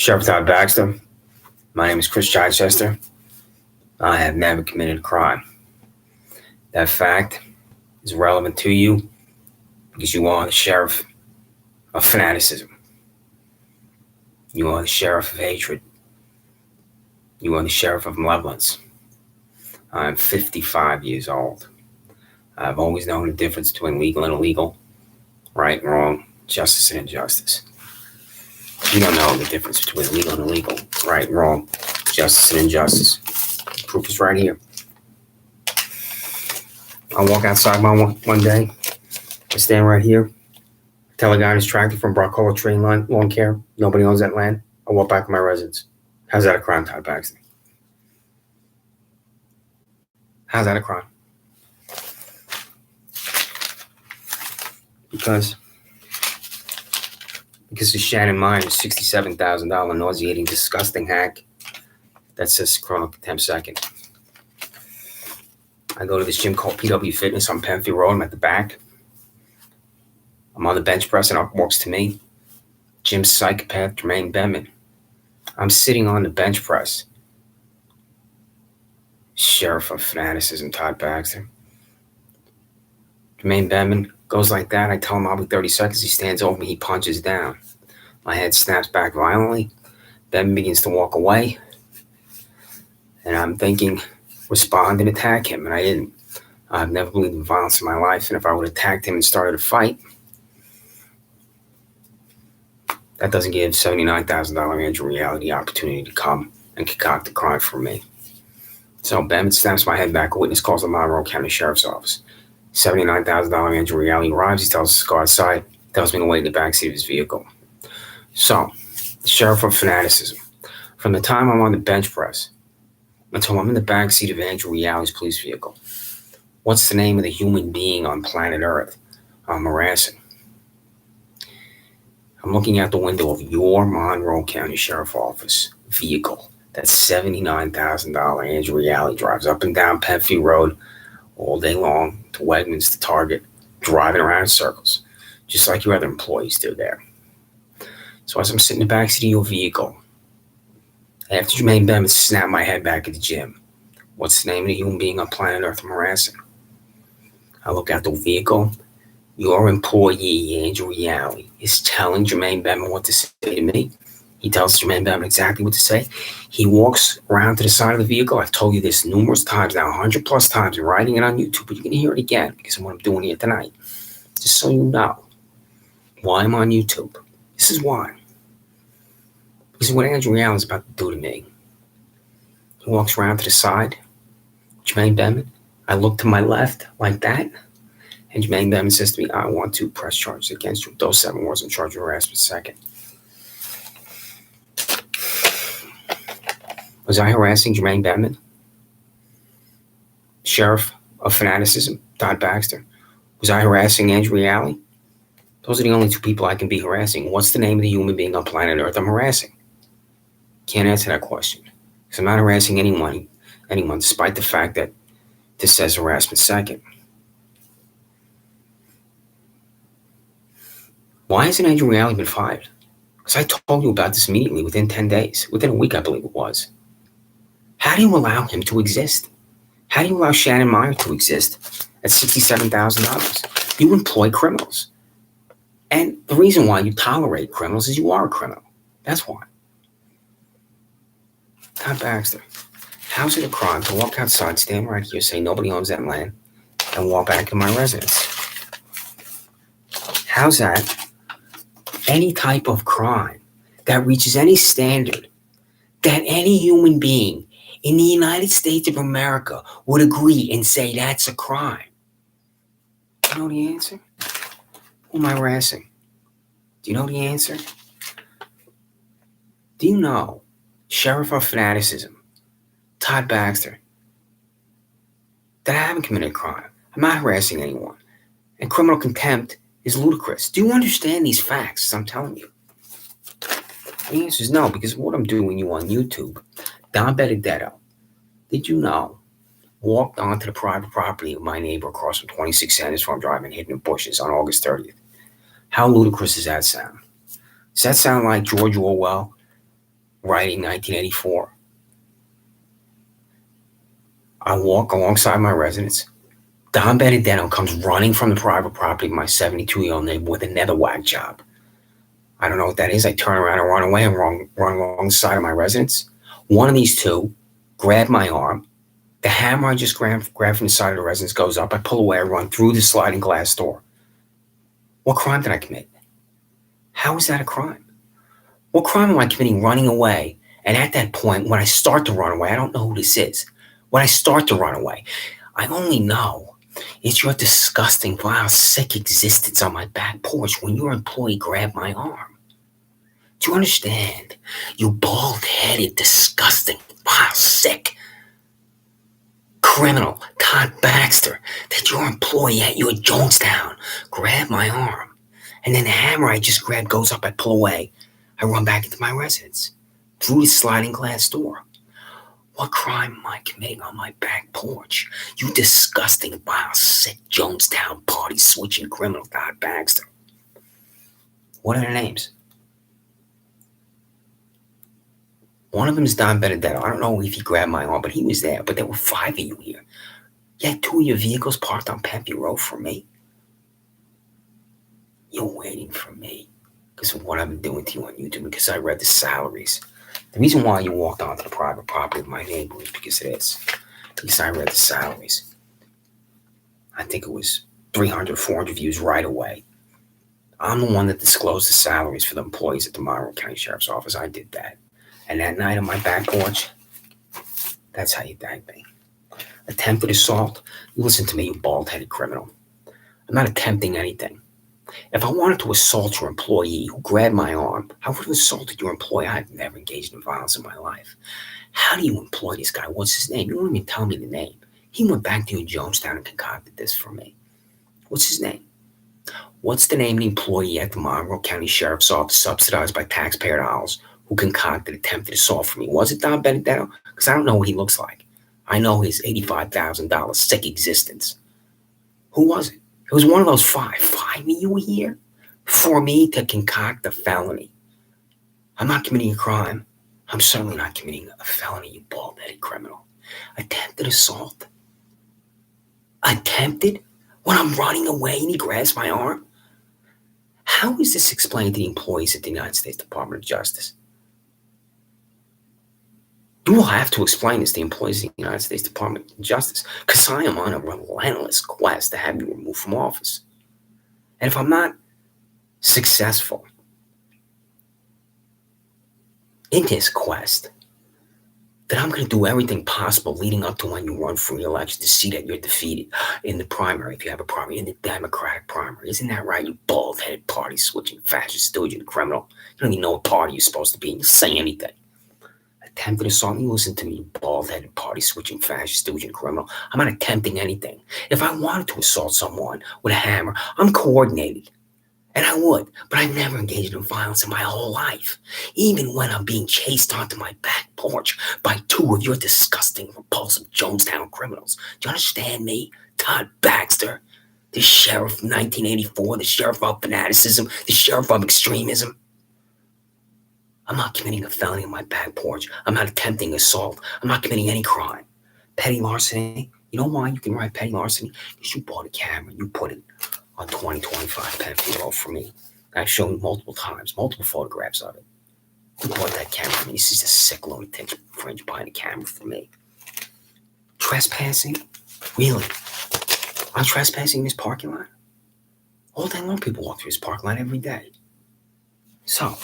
Sheriff Todd Baxter. My name is Chris Chichester. I have never committed a crime. That fact is relevant to you because you are the sheriff of fanaticism. You are the sheriff of hatred. You are the sheriff of malevolence. I'm 55 years old. I've always known the difference between legal and illegal, right and wrong, justice and injustice. You don't know the difference between legal and illegal, right and wrong, justice and injustice. The proof is right here. I walk outside one day. I stand right here. Tell a guy in his tractor from Brockholder Tree Lawn Care, nobody owns that land. I walk back to my residence. How's that a crime, Todd Baxter? How's that a crime? Because the Shannon Myers $67,000 nauseating, disgusting hack that says criminal contempt second. I go to this gym called PW Fitness on Penfield Road. I'm at the back. I'm on the bench press and up walks to me Jim psychopath Jermaine Benman. I'm sitting on the bench press. Sheriff of fanaticism, Todd Baxter. Jermaine Benman goes like that. I tell him I'll be 30 seconds. He stands over me. He punches down. My head snaps back violently. Benman begins to walk away. And I'm thinking, respond and attack him. And I didn't. I've never believed in violence in my life. And if I would have attacked him and started a fight, that doesn't give $79,000 Andrew Reality the opportunity to come and concoct a crime for me. So Benman snaps my head back. A witness calls the Monroe County Sheriff's Office. $79,000 Andrew Reality arrives. He tells us to go outside. Tells me to wait in the backseat of his vehicle. So, the sheriff of fanaticism. From the time I'm on the bench press until I'm in the backseat of Andrew Reality's police vehicle, what's the name of the human being on planet Earth I'm harassing? I'm looking out the window of your Monroe County Sheriff Office vehicle. That's $79,000 Andrew Reality drives up and down Penfield Road all day long to Wegmans, to Target, driving around in circles, just like your other employees do there. So as I'm sitting in the backseat of your vehicle, after Jermaine Benman snapped my head back at the gym, what's the name of the human being on planet Earth I'm harassing? I look out the vehicle. Your employee, Andrew Reality, is telling Jermaine Benman what to say to me. He tells Jermaine Benman exactly what to say. He walks around to the side of the vehicle. I've told you this numerous times now, 100 plus times, and writing it on YouTube, but you're going to hear it again because of what I'm doing here tonight. Just so you know why I'm on YouTube. This is why. Because what Andrew Reality is about to do to me. He walks around to the side. Jermaine Benman. I look to my left like that. And Jermaine Benman says to me, I want to press charges against you. Those 7 words in charge of harassment second. Was I harassing Jermaine Benman? Sheriff of fanaticism, Todd Baxter. Was I harassing Andrew Reality? Those are the only 2 people I can be harassing. What's the name of the human being on planet Earth I'm harassing? Can't answer that question. Because I'm not harassing anyone, despite the fact that this says harassment second. Why hasn't Andrew Reality been fired? Because I told you about this immediately within 10 days. Within a week, I believe it was. How do you allow him to exist? How do you allow Shannon Meyer to exist at $67,000? You employ criminals. And the reason why you tolerate criminals is you are a criminal. That's why. Todd Baxter, how's it a crime to walk outside, stand right here, say nobody owns that land, and walk back to my residence? How's that any type of crime that reaches any standard that any human being in the United States of America would agree and say that's a crime? Do you know the answer? Who am I harassing? Do you know the answer? Do you know, Sheriff of fanaticism, Todd Baxter, that I haven't committed a crime? I'm not harassing anyone. And criminal contempt is ludicrous. Do you understand these facts as I'm telling you? The answer is no, because of what I'm doing you on YouTube. Don Benedetto, did you know, walked onto the private property of my neighbor across from 26 Sanders Farm Drive and hidden in bushes on August 30th. How ludicrous does that sound? Does that sound like George Orwell writing 1984. I walk alongside my residence. Don Benedetto comes running from the private property of my 72-year-old neighbor with another whack job. I don't know what that is. I turn around and run away and run along the side of my residence. One of these two grabbed my arm. The hammer I just grabbed from the side of the residence goes up. I pull away. I run through the sliding glass door. What crime did I commit? How is that a crime? What crime am I committing running away? And at that point, when I start to run away, I don't know who this is. When I start to run away, I only know it's your disgusting, vile, sick existence on my back porch when your employee grabbed my arm. Do you understand? You bald-headed, disgusting, vile, sick criminal, Todd Baxter, that your employee at you at Jonestown grabbed my arm. And then the hammer I just grabbed goes up, I pull away. I run back into my residence through the sliding glass door. What crime am I committing on my back porch? You disgusting, vile, sick Jonestown party-switching criminal, Todd Baxter. What are their names? One of them is Don Benedetto. I don't know if he grabbed my arm, but he was there. But there were 5 of you here. You had 2 of your vehicles parked on Penview Road for me. You're waiting for me because of what I've been doing to you on YouTube, because I read the salaries. The reason why you walked onto the private property of my neighbor is because it is. Because I read the salaries. I think it was 300, 400 views right away. I'm the one that disclosed the salaries for the employees at the Monroe County Sheriff's Office. I did that. And that night on my back porch, that's how you thank me. Attempted assault? You listen to me, you bald-headed criminal. I'm not attempting anything. If I wanted to assault your employee who grabbed my arm, I would have assaulted your employee. I've never engaged in violence in my life. How do you employ this guy? What's his name? You don't even tell me the name. He went back to you in Jonestown and concocted this for me. What's his name? What's the name of the employee at the Monroe County Sheriff's Office, subsidized by taxpayer dollars, who concocted attempted assault for me? Was it Don Benedetto? Because I don't know what he looks like. I know his $85,000 sick existence. Who was it? It was one of those 5. 5 of you here for me to concoct a felony. I'm not committing a crime. I'm certainly not committing a felony, you bald-headed criminal. Attempted assault? Attempted? When I'm running away and he grabs my arm? How is this explained to the employees at the United States Department of Justice? You will have to explain this to the employees of the United States Department of Justice, because I am on a relentless quest to have you removed from office. And if I'm not successful in this quest, then I'm going to do everything possible leading up to when you run for re-election to see that you're defeated in the primary, if you have a primary, in the Democratic primary. Isn't that right, you bald-headed party-switching fascist stooge, criminal? You don't even know what party you're supposed to be, and you say anything. Attempted assault? You listen to me, you bald-headed party-switching fascist stooge, criminal. I'm not attempting anything. If I wanted to assault someone with a hammer, I'm coordinated. And I would, but I've never engaged in violence in my whole life. Even when I'm being chased onto my back porch by 2 of your disgusting, repulsive Jonestown criminals. Do you understand me? Todd Baxter, the sheriff of 1984, the sheriff of fanaticism, the sheriff of extremism. I'm not committing a felony on my back porch. I'm not attempting assault. I'm not committing any crime. Petty larceny. You know why you can write petty larceny? Because you bought a camera. You put it on 2025 Penfield Road for me. I've shown you multiple times, multiple photographs of it. You bought that camera for me. This is a sick lunatic fringe behind the camera for me. Trespassing? Really? I'm trespassing in this parking lot? All day long people walk through this parking lot every day. So,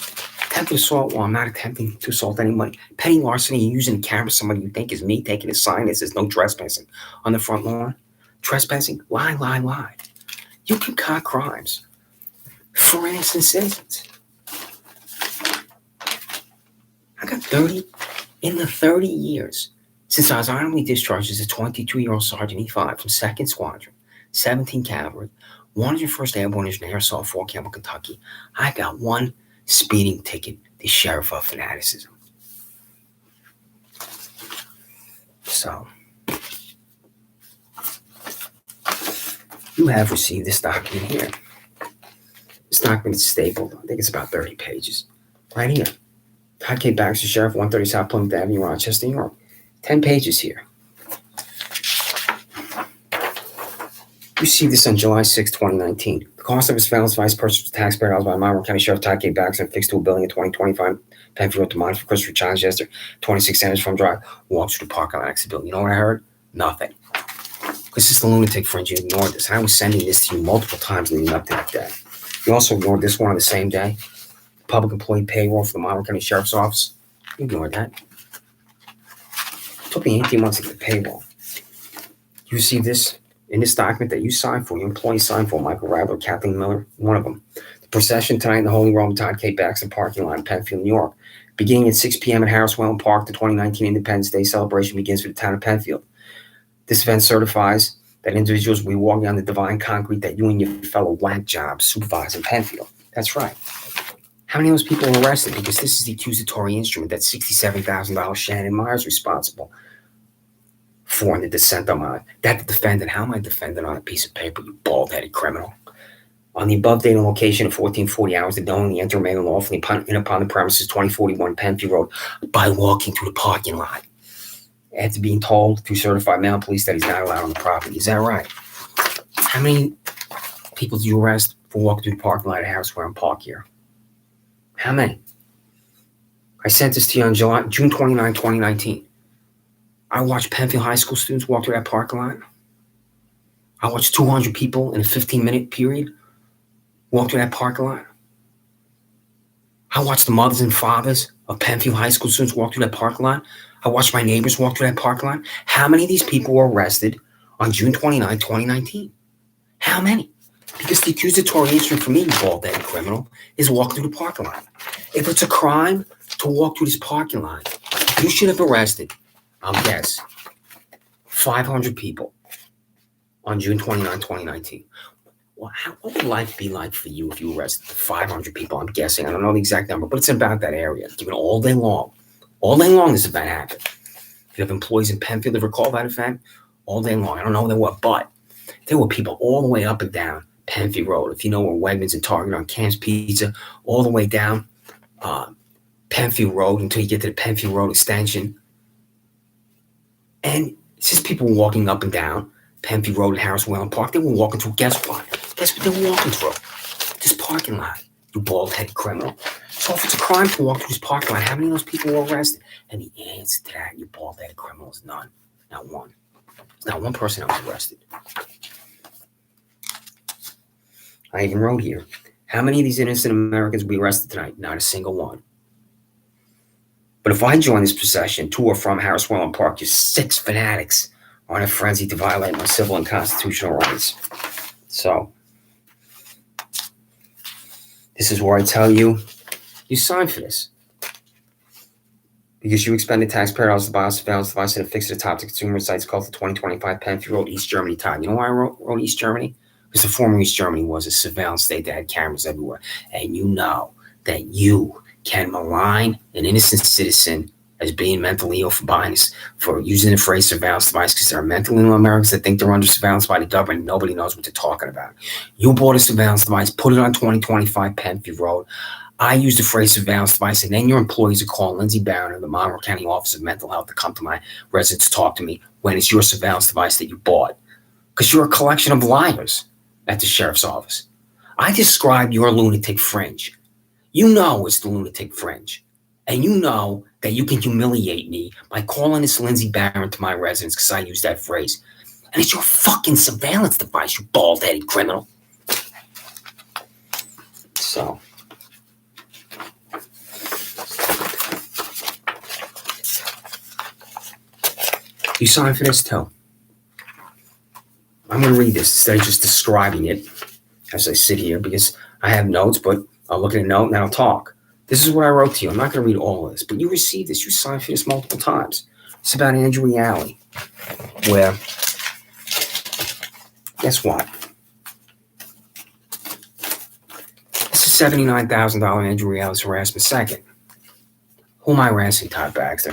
attempted assault, well, I'm not attempting to assault anybody. Petty larceny, using the camera, somebody you think is me, taking a sign that says no trespassing on the front lawn. Trespassing? Lie. You concoct crimes for innocent citizens. I got 30 years since I was honorably discharged as a 22-year-old Sergeant E5 from 2nd Squadron, 17 Cavalry, 101st Airborne Engineer Assault, Fort Campbell, Kentucky. I got 1 speeding ticket, the sheriff of fanaticism. So, you have received this document here. This document is stapled. I think it's about 30 pages. Right here. Todd K. Baxter, Sheriff, 130 South Plymouth Avenue, Rochester, New York. 10 pages here. You see this on July 6, 2019. The cost of a surveillance device purchased with taxpayer dollars by Monroe County Sheriff Todd K. Baxter and fixed to a building in 2025 Penfield Road to monitor Christopher Chichester, 26 Sanders Farm Drive, walks through the parking lot next to the building. You know what I heard? Nothing. Because this is the lunatic fringe. You ignored this. And I was sending this to you multiple times leading up to that day. You also ignored this one on the same day. Public employee payroll for the Monroe County Sheriff's Office. You ignored that. It took me 18 months to get the payroll. You see this in this document that you signed for, your employee signed for, Michael Radler, Kathleen Miller, one of them. The procession tonight in the Holy Roman Todd K. Baxter parking lot in Penfield, New York. Beginning at 6 p.m. at Harris Whalen Park, the 2019 Independence Day celebration begins for the town of Penfield. This event certifies that individuals will be walking on the divine concrete that you and your fellow whack jobs supervise in Penfield. That's right. How many of those people were arrested? Because this is the accusatory instrument that $67,000 Shannon Myers responsible for in the dissent I'm on. That the defendant, how am I defendant on a piece of paper, you bald-headed criminal? On the above date and location of 1440 hours, the knowingly enter remain lawfully in upon the premises 2041 Penfield Road by walking through the parking lot. After being told through certified mail police that he's not allowed on the property. Is that right? How many people did you arrest for walking through the parking lot at Harris Whalen Park here? How many? I sent this to you on June 29, 2019. I watched Penfield High School students walk through that parking lot. I watched 200 people in a 15-minute period walk through that parking lot. I watched the mothers and fathers of Penfield High School students walk through that parking lot. I watched my neighbors walk through that parking lot. How many of these people were arrested on June 29, 2019? How many? Because the accusatory instrument for me, you bald-headed criminal, is walk through the parking lot. If it's a crime to walk through this parking lot, you should have arrested, I'll guess, 500 people on June 29, 2019. Well, what would life be like for you if you arrested 500 people? I'm guessing. I don't know the exact number, but it's about that area. Given all day long. All day long this event happened. If you have employees in Penfield that recall that event, all day long. I don't know there were, but there were people all the way up and down Penfield Road. If you know where Wegmans and Target on Camp's Pizza, all the way down Penfield Road until you get to the Penfield Road extension. And it's just people walking up and down Penfield Road at Harris Whalen Park. They were walking through, guess what? Guess what they were walking through? This parking lot, you bald-headed criminal. So if it's a crime to walk through this parking lot, how many of those people were arrested? And the answer to that, you bald-headed criminal, is none. Not one. There's not one person that was arrested. I even wrote here, how many of these innocent Americans will be arrested tonight? Not a single one. But if I join this procession to or from Harris Whalen Park, you're 6 fanatics on a frenzy to violate my civil and constitutional rights. So, this is where I tell you, you signed for this. Because you expended taxpayer dollars to buy a surveillance device and affix it atop the consumer sites called the 2025 Penfield Road, East Germany, Todd. You know why I wrote East Germany? Because the former East Germany was a surveillance state that had cameras everywhere. And you know that you can malign an innocent citizen as being mentally ill for using the phrase surveillance device, because there are mentally ill Americans that think they're under surveillance by the government and nobody knows what they're talking about. You bought a surveillance device, put it on 2025 Penfield Road. I used the phrase surveillance device, and then your employees are calling Lindsay Barron of the Monroe County Office of Mental Health to come to my residence to talk to me when it's your surveillance device that you bought. Because you're a collection of liars at the sheriff's office. I described your lunatic fringe. You know it's the lunatic fringe. And you know that you can humiliate me by calling this Lindsay Barron to my residence because I used that phrase. And it's your fucking surveillance device, you bald-headed criminal. So, you signed for this too. I'm going to read this instead of just describing it as I sit here, because I have notes, but I'll look at a note and I'll talk. This is what I wrote to you. I'm not going to read all of this, but you received this. You signed for this multiple times. It's about Andrew Alley, where, guess what? This is $79,000 Andrew Alley's harassment. Second, who am I harassing, Todd Baxter?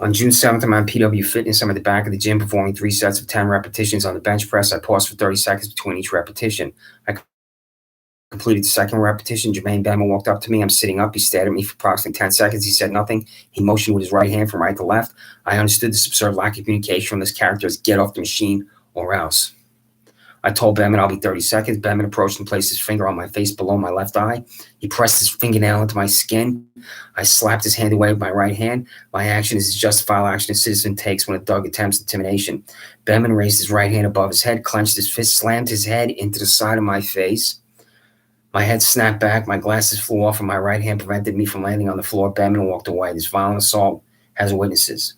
On June 7th, I'm on PW Fitness. I'm at the back of the gym performing 3 sets of 10 repetitions on the bench press. I pause for 30 seconds between each repetition. I completed the second repetition. Jermaine Behrman walked up to me. I'm sitting up. He stared at me for approximately 10 seconds. He said nothing. He motioned with his right hand from right to left. I understood this absurd lack of communication from this character as get off the machine or else. I told Behrman I'll be 30 seconds. Behrman approached and placed his finger on my face below my left eye. He pressed his fingernail into my skin. I slapped his hand away with my right hand. My action is the justifiable action a citizen takes when a thug attempts intimidation. Behrman raised his right hand above his head, clenched his fist, slammed his head into the side of my face. My head snapped back. My glasses flew off, and my right hand prevented me from landing on the floor. Behrman walked away. This violent assault has witnesses.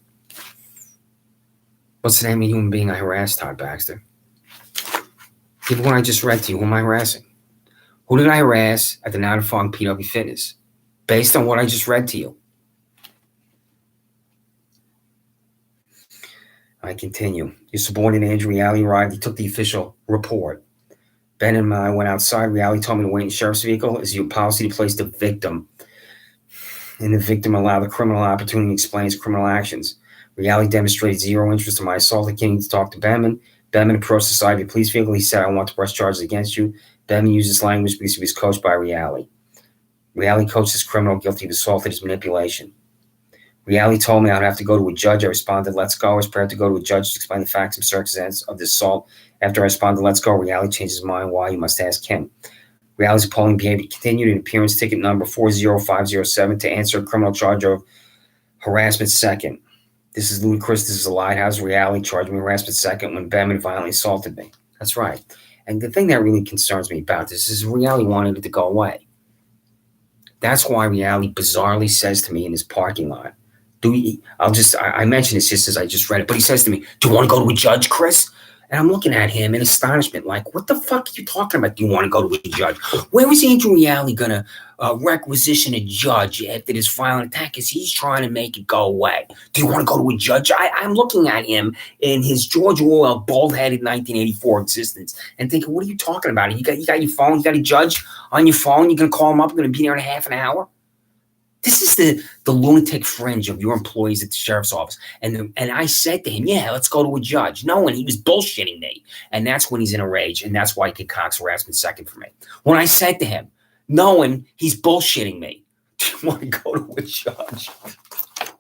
What's the name of the human being I harassed, Todd Baxter? Given what I just read to you, who am I harassing? Who did I harass at the Now Defunct PW Fitness? Based on what I just read to you. I continue. Your subordinate Andrew Reale arrived. He took the official report. Ben and I went outside. Reale told me to wait in the sheriff's vehicle. It's your policy to place the victim. And the victim allowed the criminal opportunity to explain his criminal actions. Reale demonstrated zero interest in my assault. He came to talk to Behrman. Behrman approached the side of your police vehicle. He said, I want to press charges against you. Behrman used this language because he was coached by Reale. Reale coached this criminal guilty of assault and his manipulation. Reale told me I'd have to go to a judge. I responded, let's go. I was prepared to go to a judge to explain the facts and circumstances of this assault. After I responded, let's go, Reale changed his mind. Why? You must ask him. Reale's appalling behavior continued in appearance ticket number 40507 to answer a criminal charge of harassment second. This is ludicrous. This is a lighthouse. Reale charged me harassment second when Behrman violently assaulted me. That's right. And the thing that really concerns me about this is Reale wanted it to go away. That's why Reale bizarrely says to me in his parking lot, I mentioned this just as I just read it, but he says to me, do you want to go to a judge, Chris? And I'm looking at him in astonishment, like, what the fuck are you talking about? Do you want to go to a judge? Where was Andrew Reale going to requisition a judge after this violent attack? Because he's trying to make it go away. Do you want to go to a judge? I'm looking at him in his George Orwell bald-headed 1984 existence and thinking, what are you talking about? You got your phone? You got a judge on your phone? You're going to call him up? You're going to be there in a half an hour? This is the lunatic fringe of your employees at the sheriff's office. And I said to him, yeah, let's go to a judge. Knowing he was bullshitting me. And that's when he's in a rage. And that's why he concocts harassment second for me. When I said to him, knowing he's bullshitting me, do you want to go to a judge?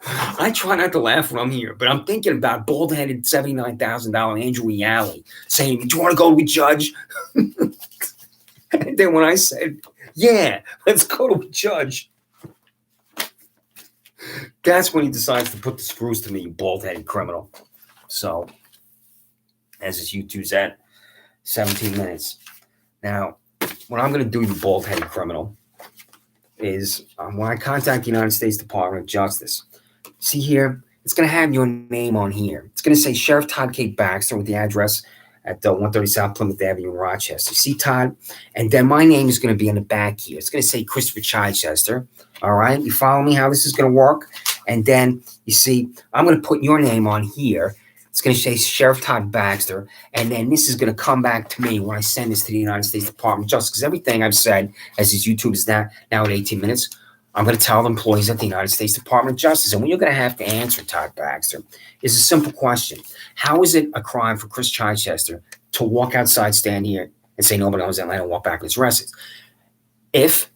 I try not to laugh when I'm here, but I'm thinking about bald-headed $79,000 Andrew Reale saying, do you want to go to a judge? And then when I said, yeah, let's go to a judge, that's when he decides to put the screws to me, you bald-headed criminal. So, as his YouTube's at 17 minutes. Now, what I'm going to do, you bald-headed criminal, is when I contact the United States Department of Justice, see here, it's going to have your name on here. It's going to say Sheriff Todd K. Baxter with the address at 130 South Plymouth Avenue in Rochester. See, Todd? And then my name is going to be on the back here. It's going to say Christopher Chichester. All right? You follow me how this is going to work? And then, you see, I'm going to put your name on here. It's going to say Sheriff Todd Baxter. And then this is going to come back to me when I send this to the United States Department of Justice. Because everything I've said, as his YouTube is now at 18 minutes, I'm going to tell the employees at the United States Department of Justice. And what you're going to have to answer, Todd Baxter, is a simple question. How is it a crime for Chris Chichester to walk outside, stand here, and say nobody knows Atlanta, and walk back with his residence? If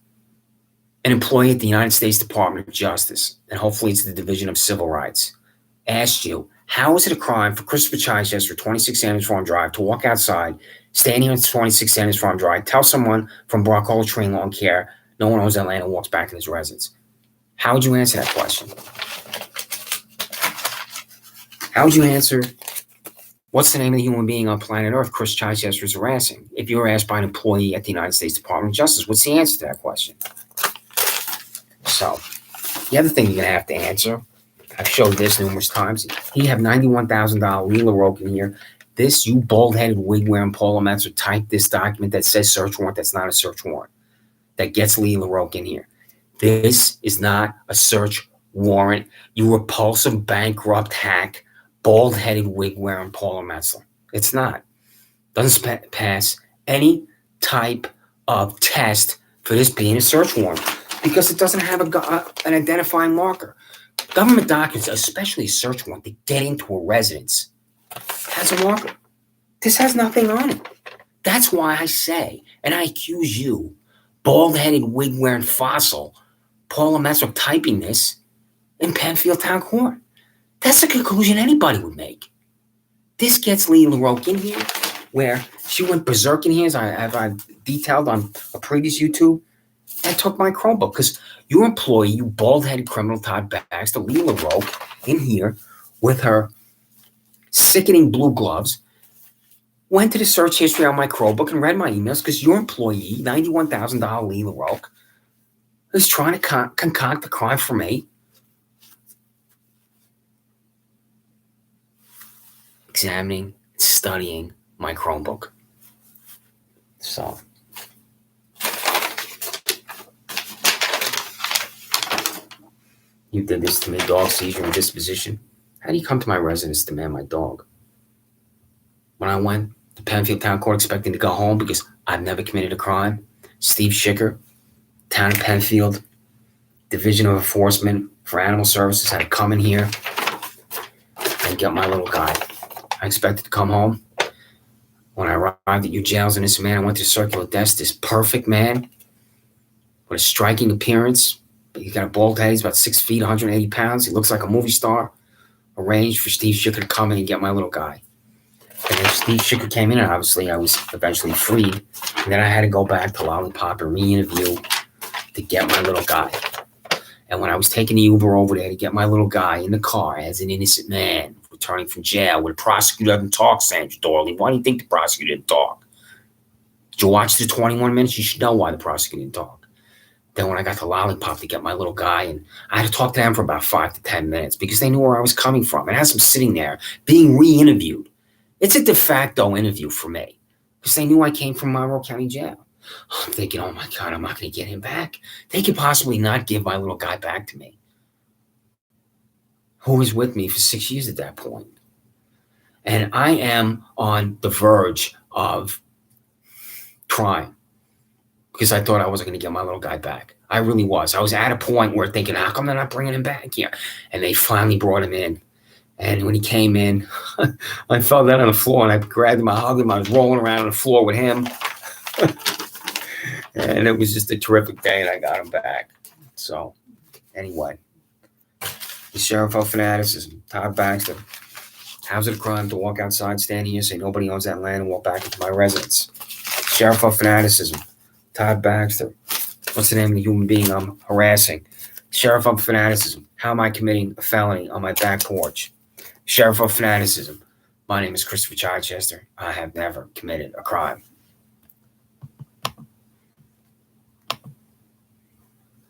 an employee at the United States Department of Justice, and hopefully it's the Division of Civil Rights, asked you, how is it a crime for Christopher Chichester, 26 Sanders Farm Drive, to walk outside, stand here at 26 Sanders Farm Drive, tell someone from Broccoli Tree Lawn Care, no one owns Atlanta, walks back in his residence? How would you answer that question? How would you answer, what's the name of the human being on planet Earth Chris Chichester is harassing? If you were asked by an employee at the United States Department of Justice, what's the answer to that question? So, the other thing you're going to have to answer, I've showed this numerous times. You have $91,000 Leela Roke in here. This, you bald-headed wig-wearing Paula Metzer, type this document that says search warrant. That's not a search warrant. That gets Leela Roke in here. This is not a search warrant. You repulsive, bankrupt hack, bald-headed wig-wearing Paula Metzler. It's not. Doesn't pass any type of test for this being a search warrant because it doesn't have an identifying marker. Government documents, especially a search warrant, to get into a residence, has a marker. This has nothing on it. That's why I say, and I accuse you bald-headed, wig-wearing fossil, Paula Metzler, typing this in Penfield Town Court. That's the conclusion anybody would make. This gets Lee LaRoque in here, where she went berserk in here, as I detailed on a previous YouTube, and took my Chromebook. Because your employee, you bald-headed criminal Todd Baxter, Lee LaRoque, in here with her sickening blue gloves, went to the search history on my Chromebook and read my emails, because your employee, $91,000 Lee LaRoque, is trying to concoct a crime for me. Examining, studying my Chromebook. So, you did this to me, dog seizure and disposition. How do you come to my residence to demand my dog? When I went to Penfield Town Court expecting to go home because I've never committed a crime, Steve Schicker, Town of Penfield, Division of Enforcement for Animal Services, had to come in here and get my little guy. I expected to come home. When I arrived at your jails in this man, I went to circular desk, this perfect man with a striking appearance. He's got a bald head. He's about 6 feet, 180 pounds. He looks like a movie star. Arranged for Steve Schicker to come in and get my little guy. And then Steve Schicker came in, and obviously I was eventually freed. And then I had to go back to Lollipop and re-interview to get my little guy. And when I was taking the Uber over there to get my little guy in the car as an innocent man returning from jail, where the prosecutor doesn't talk, Sandra Dorley. Why do you think the prosecutor didn't talk? Did you watch the 21 minutes? You should know why the prosecutor didn't talk. Then when I got to Lollipop to get my little guy, and I had to talk to them for about 5 to 10 minutes because they knew where I was coming from. And as I'm sitting there being re-interviewed, it's a de facto interview for me because they knew I came from Monroe County Jail. I'm thinking, oh my God, I'm not going to get him back. They could possibly not give my little guy back to me, who was with me for 6 years at that point. And I am on the verge of trying because I thought I wasn't going to get my little guy back. I really was. I was at a point where thinking, how come they're not bringing him back here? And they finally brought him in. And when he came in, I fell down on the floor, and I grabbed him, I hugged him. I was rolling around on the floor with him. And it was just a terrific day, and I got him back. So, anyway, the Sheriff of Fanaticism, Todd Baxter. How's it a crime to walk outside, stand here, say nobody owns that land, and walk back into my residence? Sheriff of Fanaticism, Todd Baxter. What's the name of the human being I'm harassing? Sheriff of Fanaticism. How am I committing a felony on my back porch? Sheriff of Fanaticism. My name is Christopher Chichester. I have never committed a crime.